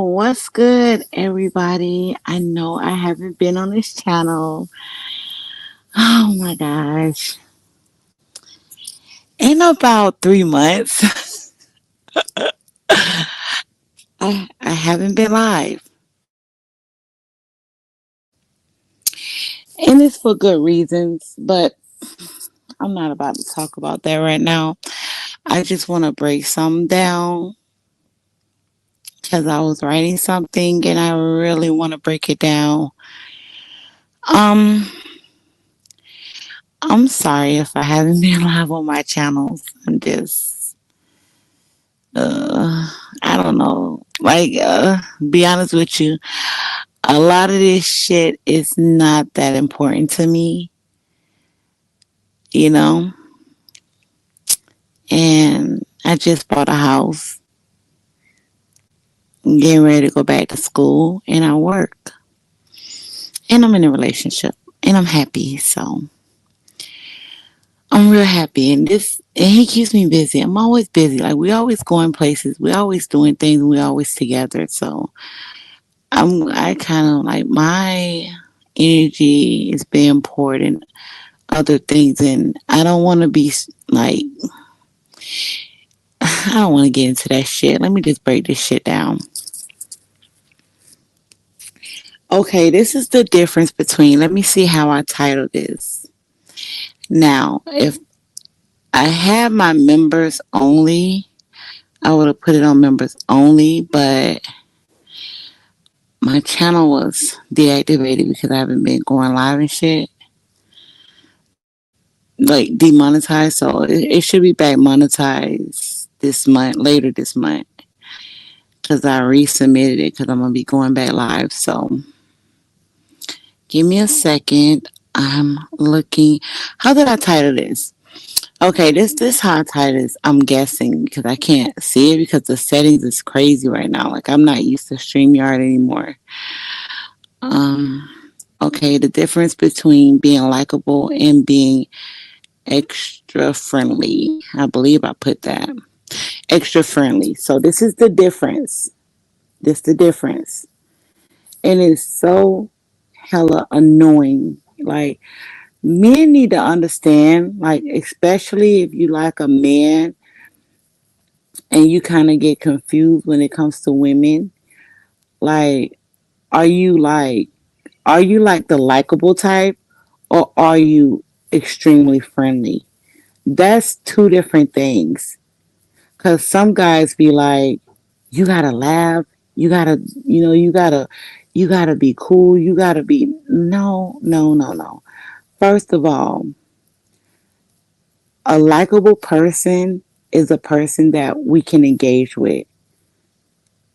What's good, everybody? I know I haven't been on this channel. Oh my gosh. In about 3 months, I haven't been live. And it's for good reasons, but I'm not about to talk about that right now. I just want to break something down because I was writing something and I really want to break it down. Um, I'm sorry if I haven't been live on my channels. Uh, I don't know. Be honest with you, a lot of this shit is not that important to me, you know? And I just bought a house, getting ready to go back to school, and I work. And I'm in a relationship, and I'm happy, so I'm real happy. And he keeps me busy. I'm always busy. Like, we always going places, we always doing things, we always together, so I kind of like my energy is being poured in other things, and I don't want to be like I don't want to get into that shit. Let me just break this shit down. Okay, this is the difference between. Let me see how I title this. Now, if I had my members only, I would have put it on members only, but my channel was deactivated because I haven't been going live and shit. Like demonetized, so it should be back monetized this month, later this month, because I resubmitted it because I'm gonna be going back live. So give me a second. I'm looking. How did I title this? Okay, this how I title this. I'm guessing because I can't see it because the settings is crazy right now. Like I'm not used to StreamYard anymore. Um. Okay, the difference between being likable and being extra friendly. I believe I put that. Extra friendly. So this is the difference. This the difference. And it's so hella annoying. Like men need to understand, like especially if you like a man and you kind of get confused when it comes to women. Like, are you like are you like the likable type or are you extremely friendly? That's two different things. Cause some guys be like, you gotta laugh, you gotta, you gotta be cool, you gotta be no, no, no, no. First of all, a likable person is a person that we can engage with,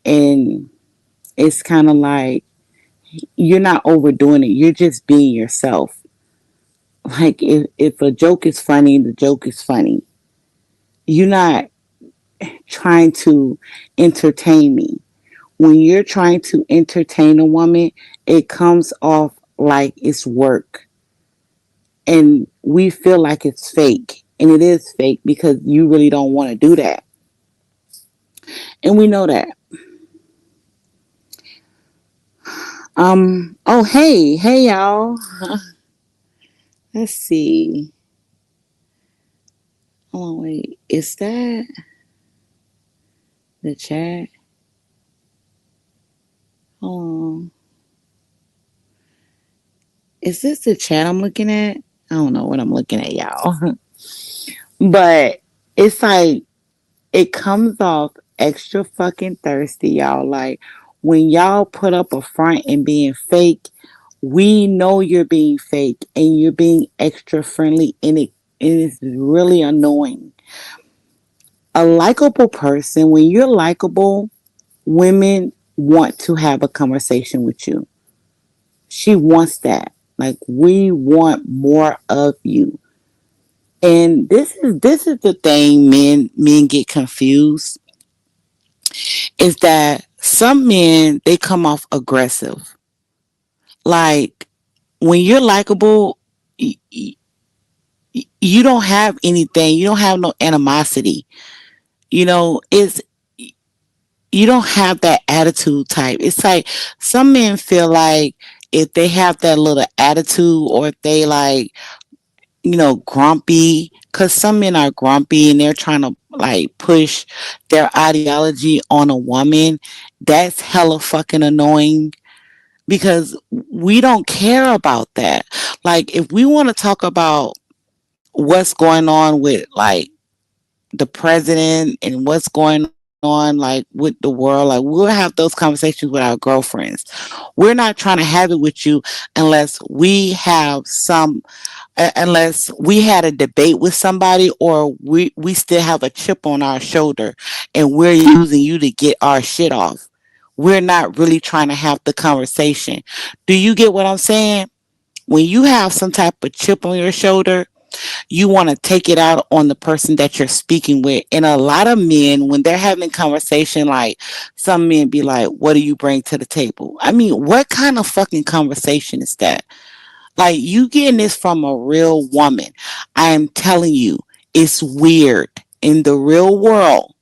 and it's kind of like you're not overdoing it. You're just being yourself. Like if a joke is funny, the joke is funny. You're not trying to entertain me. When you're trying to entertain a woman, it comes off like it's work. And we feel like it's fake. And it is fake because you really don't want to do that. And we know that. Oh, hey, y'all. Let's see. Oh, wait. Is that the chat? Oh, is this the chat I'm looking at? I don't know what I'm looking at, y'all. But it's like it comes off extra fucking thirsty, y'all. Like when y'all put up a front and being fake, we know you're being fake and you're being extra friendly, and it is really annoying. A likable person, when you're likable, women want to have a conversation with you. She wants that. Like we want more of you. And this is the thing men get confused is that some men they come off aggressive. Like when you're likable, you don't have anything. You don't have no animosity. You know, you don't have that attitude type. It's like some men feel like if they have that little attitude, or if they like, grumpy, because some men are grumpy and they're trying to like push their ideology on a woman, that's hella fucking annoying, because we don't care about that. Like, if we want to talk about what's going on with like the president and what's going on like with the world, like we'll have those conversations with our girlfriends. We're not trying to have it with you unless we have some unless we had a debate with somebody, or we still have a chip on our shoulder and we're using you to get our shit off. We're not really trying to have the conversation. Do you get what I'm saying? When you have some type of chip on your shoulder, you want to take it out on the person that you're speaking with. And a lot of men, when they're having conversation, like some men be like, what do you bring to the table? I mean, what kind of fucking conversation is that? Like, you getting this from a real woman. I am telling you, it's weird. In the real world,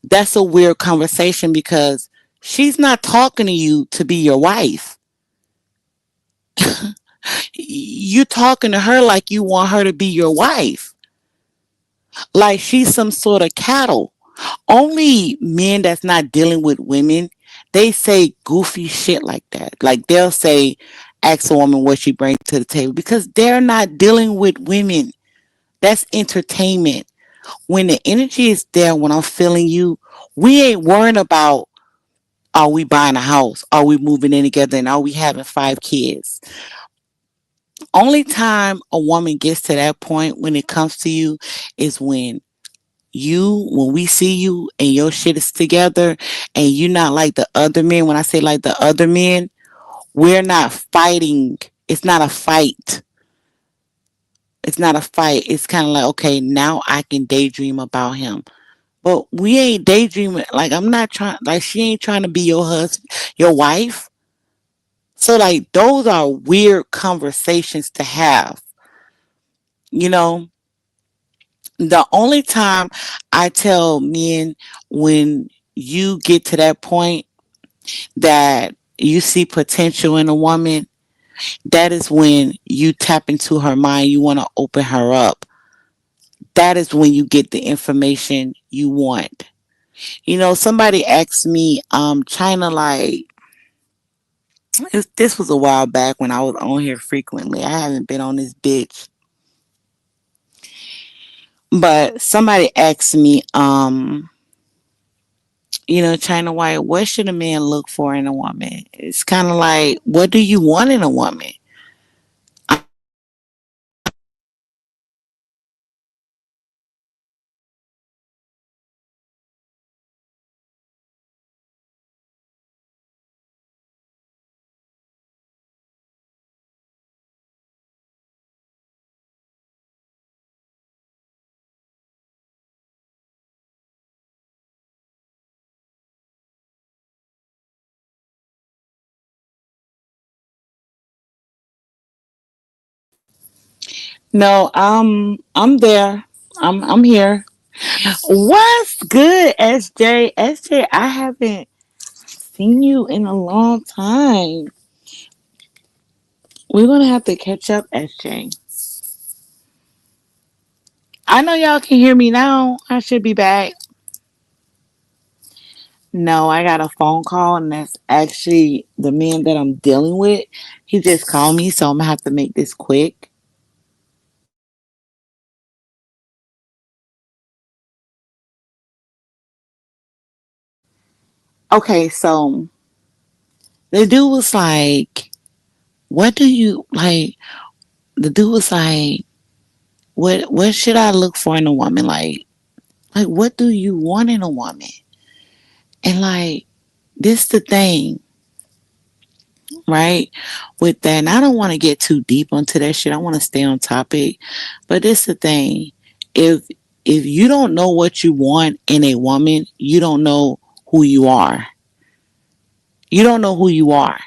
that's a weird conversation, because she's not talking to you to be your wife. You talking to her like you want her to be your wife. Like she's some sort of cattle. Only men that's not dealing with women, they say goofy shit like that. Like they'll say, ask a woman what she brings to the table, because they're not dealing with women. That's entertainment. When the energy is there, when I'm feeling you, we ain't worrying about, are we buying a house? Are we moving in together? And are we having 5 kids? Only time a woman gets to that point when it comes to you is when we see you and your shit is together, and you're not like the other men. When I say like the other men, we're not fighting. It's not a fight. It's not a fight. It's kind of like, okay, now I can daydream about him. But we ain't daydreaming. Like, I'm not trying, like, she ain't trying to be your husband, your wife. So, like, those are weird conversations to have. You know, the only time I tell men, when you get to that point that you see potential in a woman, that is when you tap into her mind. You want to open her up. That is when you get the information you want. Somebody asked me, China, like, this was a while back when I was on here frequently. I haven't been on this bitch. But somebody asked me, China White, what should a man look for in a woman? It's kind of like, what do you want in a woman? No, I'm there. I'm here. What's good, SJ? SJ, I haven't seen you in a long time. We're gonna have to catch up, SJ. I know y'all can hear me now. I should be back. No, I got a phone call, and that's actually the man that I'm dealing with. He just called me, so I'm gonna have to make this quick. Okay, so the dude was like, "What do you like?" The dude was like, "What should I look for in a woman? Like what do you want in a woman?" And like, this the thing, right? With that, and I don't want to get too deep onto that shit. I want to stay on topic, but this the thing. If if you don't know what you want in a woman, you don't know who you are. You don't know who you are.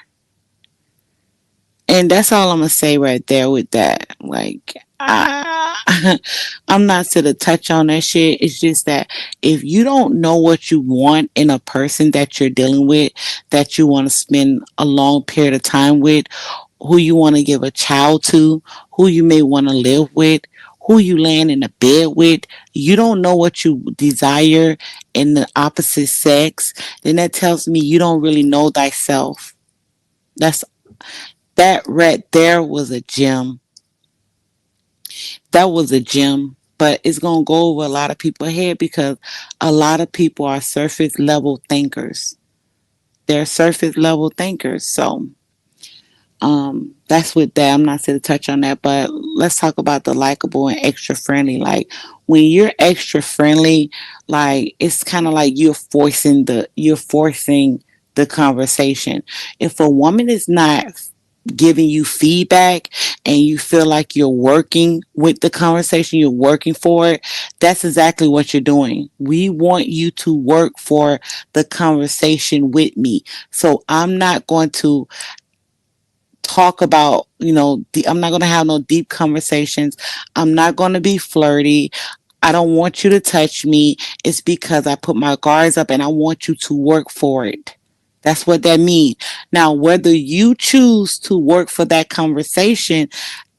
And that's all I'm gonna say right there with that. Like, I, I'm not to touch on that shit. It's just that if you don't know what you want in a person that you're dealing with, that you want to spend a long period of time with, who you want to give a child to, who you may want to live with, who you laying in a bed with, you don't know what you desire in the opposite sex, then that tells me you don't really know thyself. That's that right there was a gem. That was a gem. But it's gonna go over a lot of people's head because a lot of people are surface level thinkers. They're surface level thinkers. So that's with that. I'm not going to touch on that, but let's talk about the likable and extra friendly. Like when you're extra friendly, like it's kind of like you're forcing the conversation. If a woman is not giving you feedback and you feel like you're working with the conversation, you're working for it, that's exactly what you're doing. We want you to work for the conversation with me. So I'm not going to talk about, I'm not going to have no deep conversations. I'm not going to be flirty. I don't want you to touch me. It's because I put my guards up and I want you to work for it. That's what that means. Now, whether you choose to work for that conversation,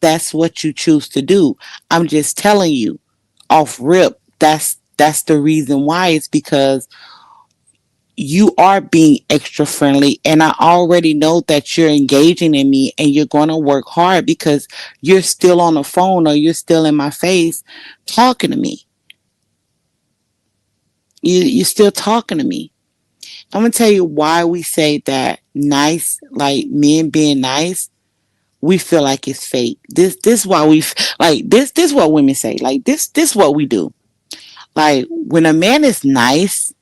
that's what you choose to do. I'm just telling you off rip. That's the reason why. It's because you are being extra friendly and I already know that you're engaging in me and you're going to work hard because you're still on the phone or you're still in my face talking to me. You're still talking to me. I'm going to tell you why we say that nice, like men being nice, we feel like it's fake. This why we like this what women say. Like this what we do. Like when a man is nice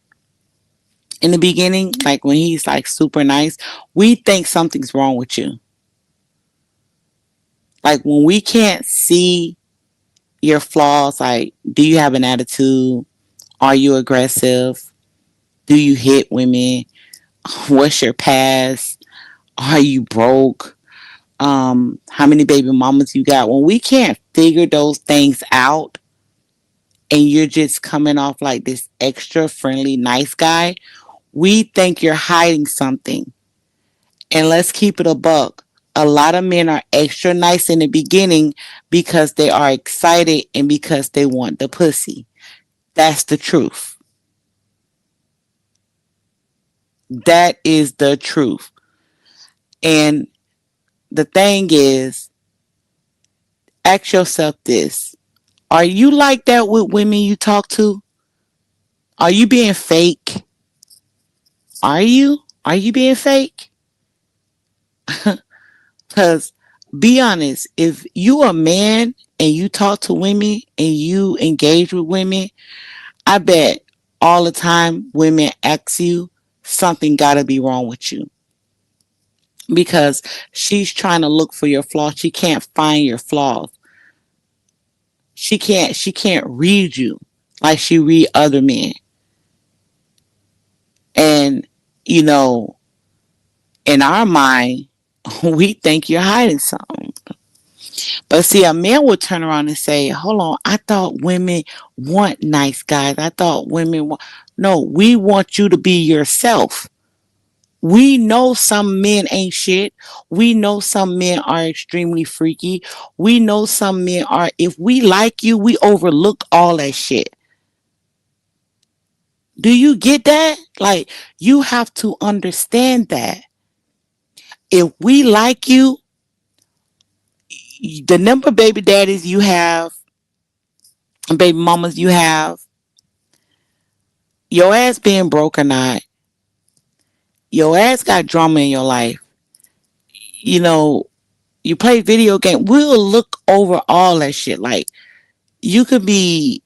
in the beginning, like when he's like super nice, we think something's wrong with you. Like when we can't see your flaws, like do you have an attitude? Are you aggressive? Do you hit women? What's your past? Are you broke? How many baby mamas you got? When we can't figure those things out and you're just coming off like this extra friendly, nice guy, we think you're hiding something. And let's keep it a buck. A lot of men are extra nice in the beginning because they are excited and because they want the pussy. That's the truth. That is the truth. And the thing is, ask yourself this. Are you like that with women you talk to? Are you being fake? Are you? Are you being fake? Because be honest, if you a man and you talk to women and you engage with women, I bet all the time women ask you something gotta be wrong with you. Because she's trying to look for your flaws. She can't find your flaws. She can't read you like she read other men. And you know, in our mind, we think you're hiding something. But see, a man would turn around and say, hold on, I thought women want nice guys. I thought women want. No, we want you to be yourself. We know some men ain't shit. We know some men are extremely freaky. We know some men are, if we like you, we overlook all that shit. Do you get that? Like, you have to understand that. If we like you, the number of baby daddies you have, baby mamas you have, your ass being broke or not, your ass got drama in your life, you know, you play video game, we'll look over all that shit. Like, you could be,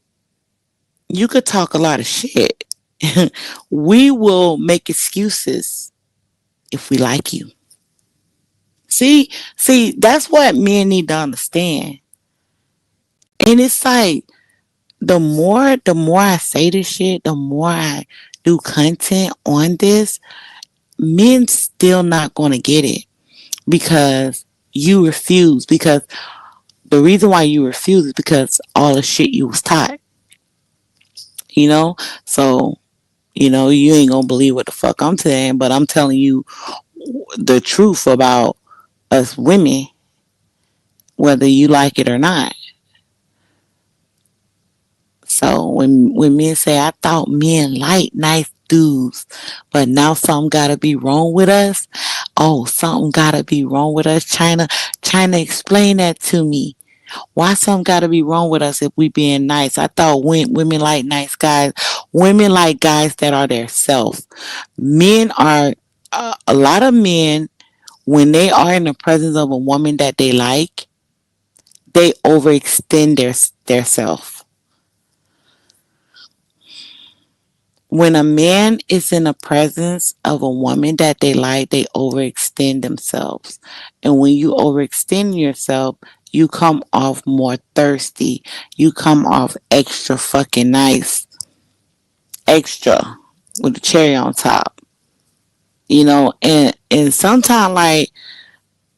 you could talk a lot of shit. We will make excuses if we like you. See, that's what men need to understand. And it's like the more I say this shit, the more I do content on this, men still not gonna get it because you refuse. Because The reason why you refuse is because all the shit you was taught, you know? So, you ain't gonna believe what the fuck I'm saying, but I'm telling you the truth about us women, whether you like it or not. So when men say, I thought men like nice dudes, but now something gotta be wrong with us. Oh, something gotta be wrong with us. China, explain that to me. Why something gotta be wrong with us if we being nice? I thought women like nice guys. Women like guys that are their self. Men are a lot of men when they are in the presence of a woman that they like, they overextend their self. When a man is in the presence of a woman that they like, they overextend themselves. And when you overextend yourself, you come off more thirsty. You come off extra fucking nice. Extra with a cherry on top. And sometimes like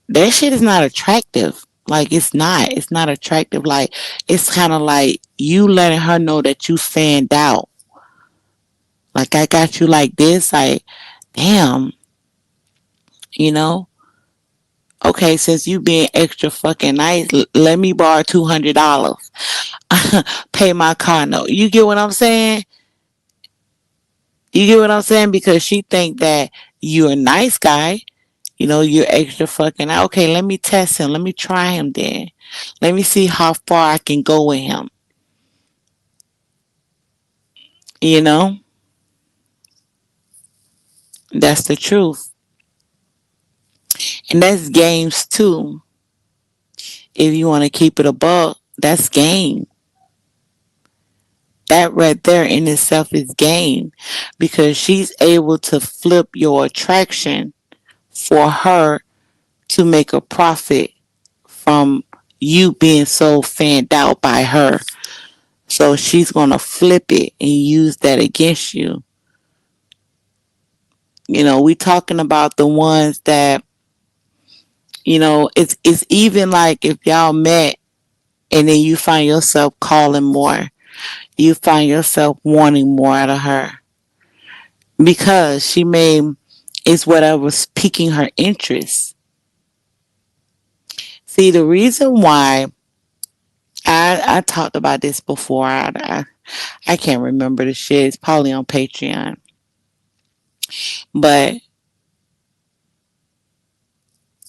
that shit is not attractive. Like it's not attractive. Like it's kind of like you letting her know that you fanned out. Like I got you like this. Like damn, you know. Okay, since you being extra fucking nice, let me borrow $200. Pay my car note. You get what I'm saying? You get what I'm saying? Because she think that you're a nice guy. You're extra fucking out. Okay, let me test him. Let me try him then. Let me see how far I can go with him. You know? That's the truth. And that's games too. If you want to keep it above, that's game. That right there in itself is game because she's able to flip your attraction for her to make a profit from you being so fanned out by her. So she's going to flip it and use that against you. We talking about the ones that, it's even like if y'all met and then you find yourself calling more, you find yourself wanting more out of her because she may is whatever's piquing her interest. See, the reason why I talked about this before, I can't remember the shit. It's probably on Patreon, but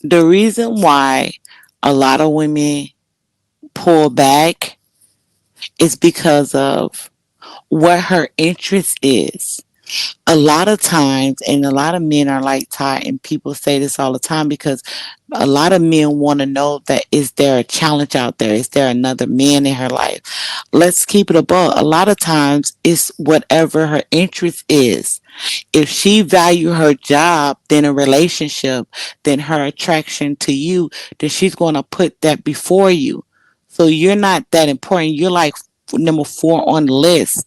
the reason why a lot of women pull back is because of what her interest is. A lot of times, and a lot of men are like Ty, and people say this all the time because a lot of men want to know that is there a challenge out there? Is there another man in her life? Let's keep it above. A lot of times, it's whatever her interest is. If she value her job than a relationship, than her attraction to you, then she's going to put that before you. So you're not that important. You're like number 4 on the list.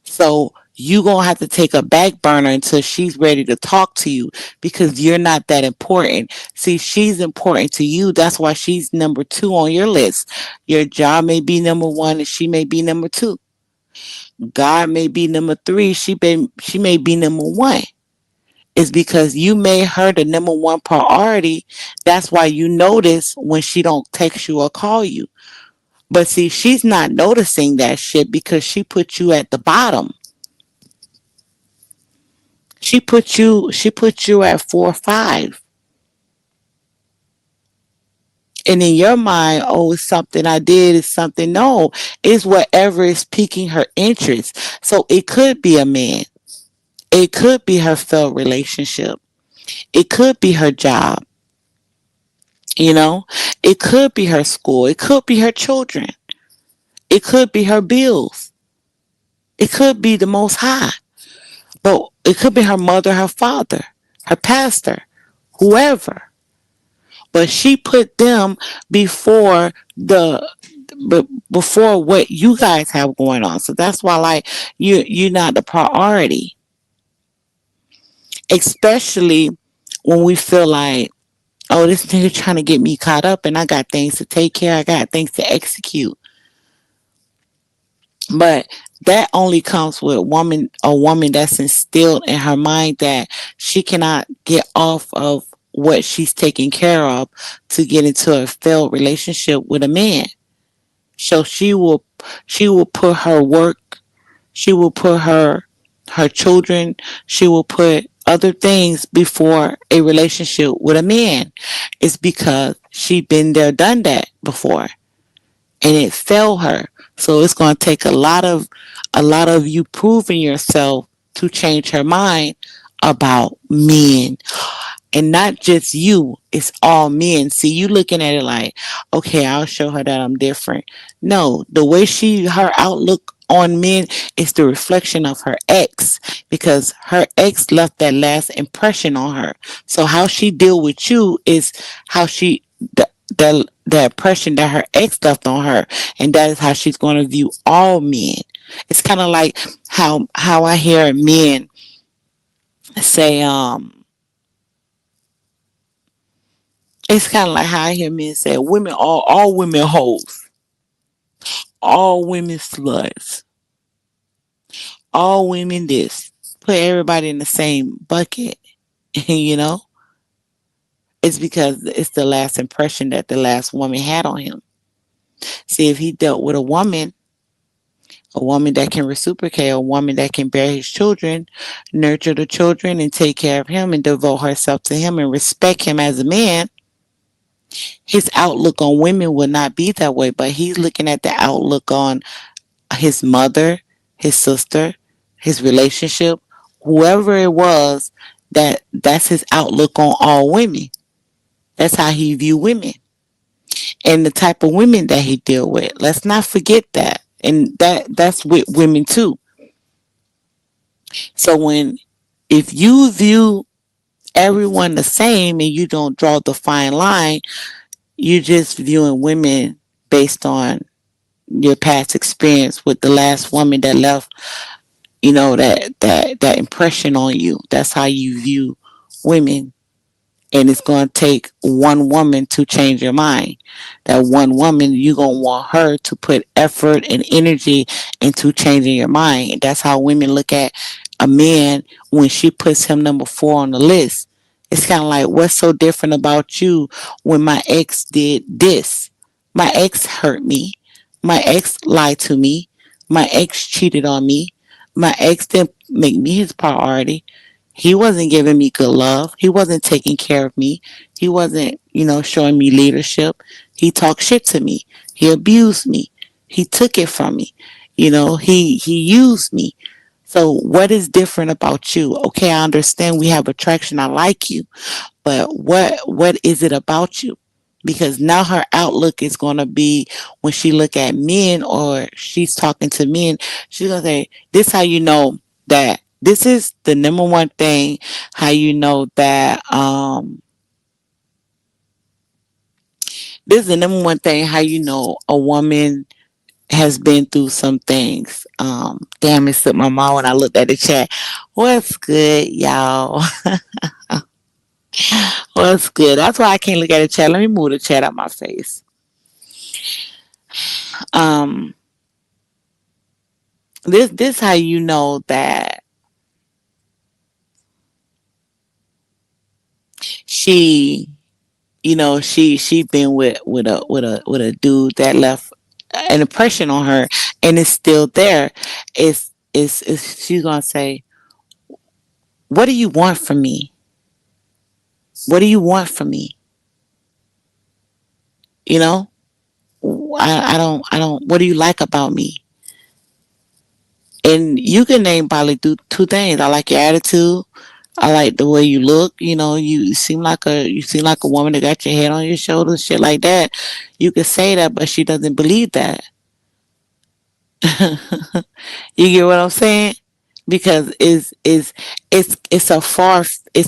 So you gonna have to take a back burner until she's ready to talk to you because you're not that important. See, she's important to you. That's why she's number 2 on your list. Your job may be number 1 and she may be number 2. God may be number 3. She may be number 1. It's because you made her the number 1 priority. That's why you notice when she don't text you or call you. But see, she's not noticing that shit because she put you at the bottom. She put you at 4 or 5. And in your mind, oh, it's something I did, it's something. No, it's whatever is piquing her interest. So it could be a man. It could be her failed relationship. It could be her job. You know, it could be her school. It could be her children. It could be her bills. It could be the most high. But it could be her mother, her father, her pastor, whoever. But she put them before the before what you guys have going on. So that's why like you're not the priority. Especially when we feel like, Oh, this nigga trying to get me caught up, and I got things to take care. I got things to execute. But that only comes with a woman that's instilled in her mind that she cannot get off of what she's taking care of to get into a failed relationship with a man. So she will put her work, she will put her children, she will put other things before a relationship with a man. It's because she been there, done that before, and it failed her. So it's going to take a lot of you proving yourself to change her mind about men. And not just you, it's all men. See, you looking at it like, okay, I'll show her that I'm different. No, the way her outlook on men is the reflection of her ex, because her ex left that last impression on her. So how she deal with you is how the impression that her ex left on her, and that is how she's going to view all men. It's kind of like how I hear men say, it's kind of like how I hear men say, women, all women hoes, all women sluts, all women this. Put everybody in the same bucket, you know. It's because it's the last impression that the last woman had on him. See, if he dealt with a woman that can reciprocate, a woman that can bear his children, nurture the children, and take care of him, and devote herself to him, and respect him as a man, his outlook on women will not be that way. But he's looking at the outlook on his mother, his sister, his relationship, whoever it was, that's his outlook on all women. That's how he view women and the type of women that he deal with. Let's not forget that. And that's with women too. So if you view everyone the same and you don't draw the fine line, you're just viewing women based on your past experience with the last woman that left, that impression on you. That's how you view women. And it's going to take one woman to change your mind. That one woman, you're going to want her to put effort and energy into changing your mind. And that's how women look at a man when she puts him number 4 on the list. It's kind of like, what's so different about you when my ex did this? My ex hurt me. My ex lied to me. My ex cheated on me. My ex didn't make me his priority. He wasn't giving me good love. He wasn't taking care of me. He wasn't, showing me leadership. He talked shit to me. He abused me. He took it from me. He used me. So what is different about you? Okay, I understand we have attraction. I like you. But what is it about you? Because now her outlook is going to be, when she look at men or she's talking to men, she's going to say, this how you know that this is the number one thing, how you know that this is the number one thing, how you know a woman has been through some things. Damn, it slipped my mind when I looked at the chat. What's good, y'all? What's good? That's why I can't look at the chat. Let me move the chat out my face. Um, this how you know that she, she been with a dude that left an impression on her, and it's still there. It's she's gonna say, what do you want from me? What do you want from me? You know, I don't. What do you like about me? And you can name probably two things. I like your attitude. I like the way you look. You seem like a woman that got your head on your shoulders, shit like that. You could say that, but she doesn't believe that. You get what I'm saying? Because it's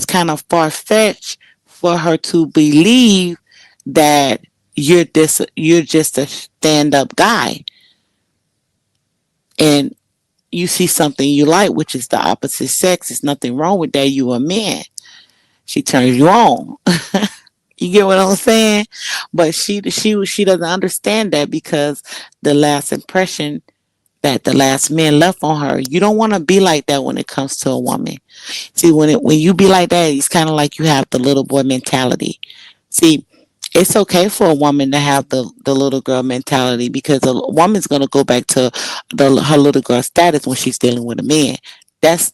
kind of far fetched for her to believe that you're just a stand up guy, and you see something you like, which is the opposite sex. There's nothing wrong with that. You a man. She turns you on. You get what I'm saying? But she doesn't understand that because the last impression that the last man left on her. You don't want to be like that when it comes to a woman. See, when you be like that, it's kind of like you have the little boy mentality. See, it's okay for a woman to have the little girl mentality because a woman's gonna go back to her little girl status when she's dealing with a man. That's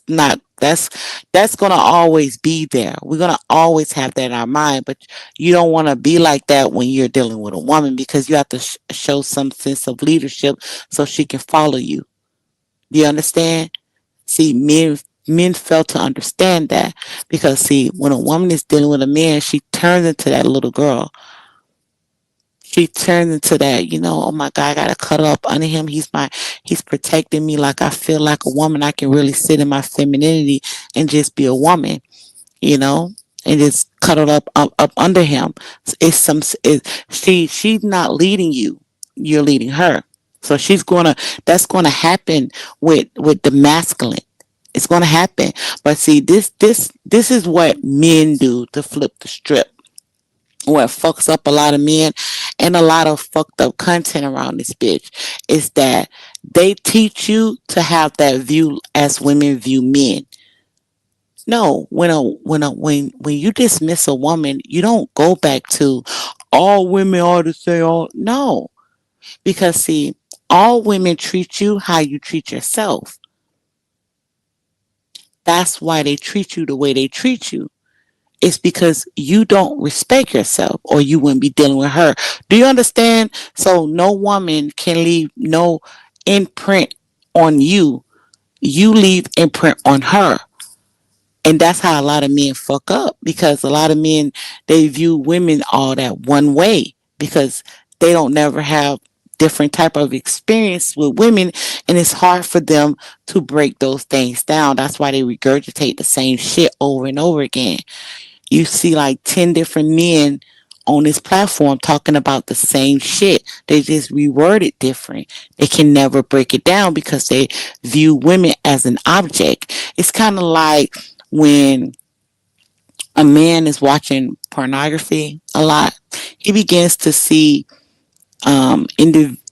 not that's gonna always be there. We're gonna always have that in our mind, but you don't want to be like that when you're dealing with a woman because you have to show some sense of leadership so she can follow you. Do you understand? See, men fail to understand that because see, when a woman is dealing with a man, she turns into that little girl. She turns into that, oh my God, I gotta cuddle up under him. He's protecting me like I feel like a woman. I can really sit in my femininity and just be a woman, you know, and just cuddle up under him. She's not leading you. You're leading her. So that's gonna happen with the masculine. It's gonna happen. But see, this is what men do to flip the strip. What fucks up a lot of men and a lot of fucked up content around this bitch is that they teach you to have that view as women view men. No, when you dismiss a woman, you don't go back to all women are the same. No, because see, all women treat you how you treat yourself. That's why they treat you the way they treat you. It's because you don't respect yourself or you wouldn't be dealing with her. Do you understand? So no woman can leave no imprint on you. You leave imprint on her. And that's how a lot of men fuck up because a lot of men they view women all that one way because they don't never have different type of experience with women and it's hard for them to break those things down. That's why they regurgitate the same shit over and over again. You see like 10 different men on this platform talking about the same shit. They just reword it different. They can never break it down because they view women as an object. It's kind of like when a man is watching pornography a lot, he begins to see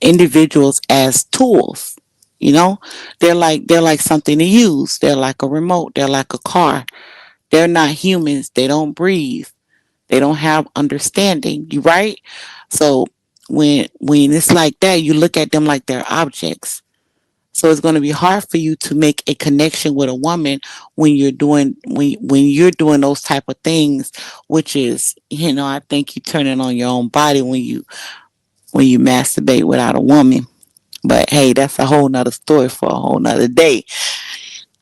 individuals as tools. You know, they're like something to use. They're like a remote. They're like a car. They're not humans. They don't breathe. They don't have understanding. You right? So when it's like that, you look at them like they're objects. So it's going to be hard for you to make a connection with a woman when you're doing those type of things, which is I think you turn it on your own body when you masturbate without a woman. But hey, that's a whole nother story for a whole nother day.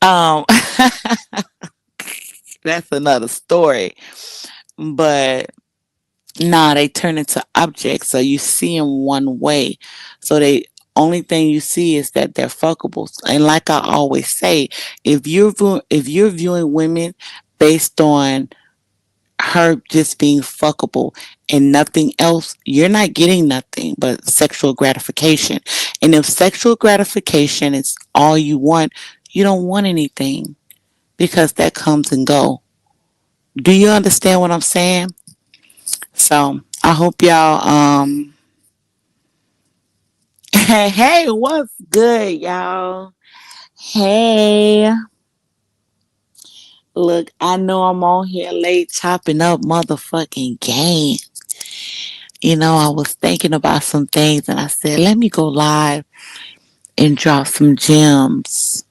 Um, that's another story. But nah, they turn into objects, so you see them one way. So they only thing you see is that they're fuckable. And like I always say, if you're viewing women based on her just being fuckable and nothing else, you're not getting nothing but sexual gratification. And if sexual gratification is all you want, you don't want anything because that comes and go. Do you understand what I'm saying? So I hope y'all hey, what's good, y'all? Hey, look, I know I'm on here late chopping up motherfucking game. I was thinking about some things and I said, let me go live and drop some gems.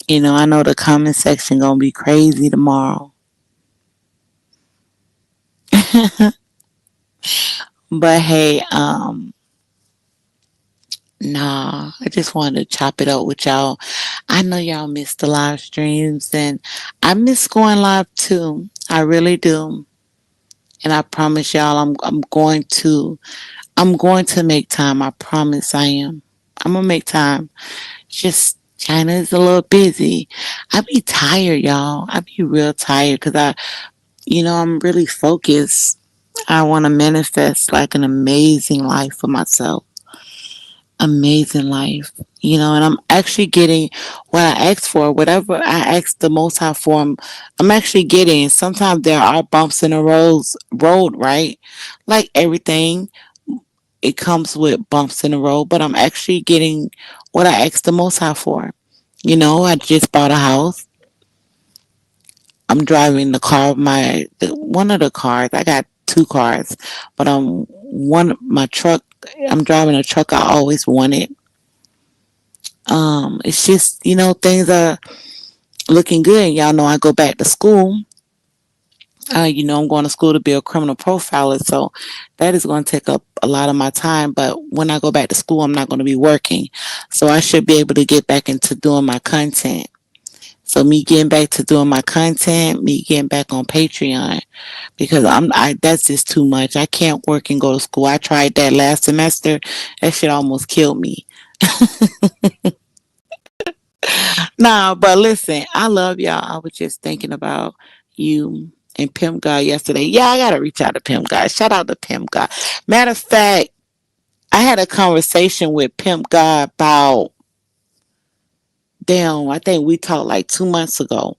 I know the comment section gonna be crazy tomorrow. But hey, nah, I just wanted to chop it up with y'all. I know y'all miss the live streams and I miss going live too. I really do. And I promise y'all I'm going to make time. I promise I am. I'm gonna make time. Just China is a little busy. I be tired, y'all. I be real tired because I'm really focused. I want to manifest like an amazing life for myself. amazing life. And I'm actually getting what I asked for. Whatever I asked the Most High for, I'm actually getting. Sometimes there are bumps in the road, right? Like everything, it comes with bumps in the road, but I'm actually getting what I asked the Most High for. I just bought a house. I'm driving the car, one of the cars. I got two cars, but my truck. I'm driving a truck I always wanted. It's just things are looking good. Y'all know I go back to school. I'm going to school to be a criminal profiler, so that is going to take up a lot of my time. But when I go back to school, I'm not going to be working, so I should be able to get back into doing my content. So me getting back to doing my content, me getting back on Patreon, because that's just too much. I can't work and go to school. I tried that last semester. That shit almost killed me. Nah, but listen, I love y'all. I was just thinking about you and Pimp God yesterday. Yeah, I gotta reach out to Pimp God. Shout out to Pimp God. Matter of fact, I had a conversation with Pimp God about damn, I think we talked like 2 months ago.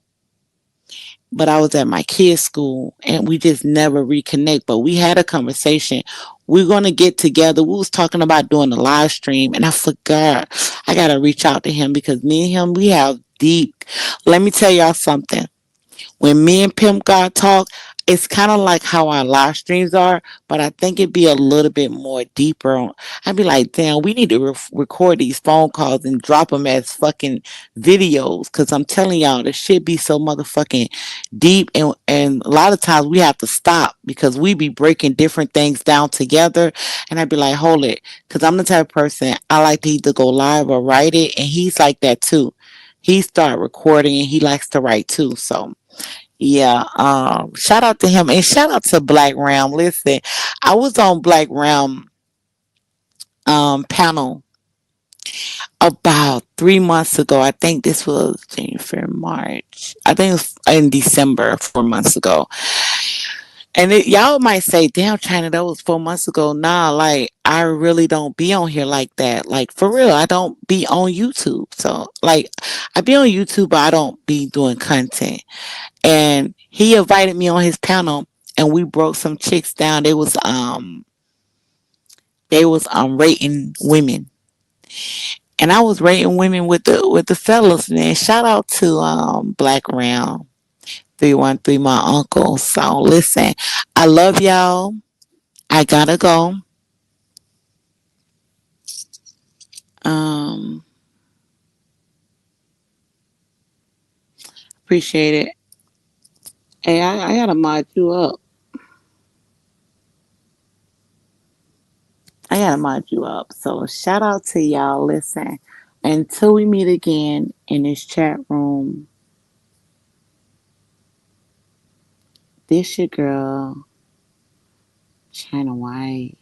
But I was at my kids' school and we just never reconnect. But we had a conversation. We're gonna get together. We was talking about doing a live stream and I forgot. I gotta reach out to him because me and him we have deep. Let me tell y'all something. When me and Pimp God talk, it's kind of like how our live streams are, but I think it'd be a little bit more deeper. I'd be like, damn, we need to record these phone calls and drop them as fucking videos, because I'm telling y'all, the shit be so motherfucking deep, and a lot of times we have to stop because we be breaking different things down together, and I'd be like, hold it, because I'm the type of person, I like to either go live or write it, and he's like that too. He start recording and he likes to write too, so yeah, shout out to him and shout out to Black Ram. Listen, I was on Black Ram panel about 3 months ago. I think this was January, February, March. I think it was in December, 4 months ago. And y'all might say, "Damn, China, that was 4 months ago." Nah, like I really don't be on here like that. Like for real, I don't be on YouTube. So like, I be on YouTube, but I don't be doing content. And he invited me on his panel and we broke some chicks down. They was rating women. And I was rating women with the fellas, man. Shout out to Black Round 313, my uncle. So listen, I love y'all. I gotta go. Um Appreciate it. Hey, I gotta mod you up. I gotta mod you up. So shout out to y'all. Listen, until we meet again in this chat room, this your girl, China White.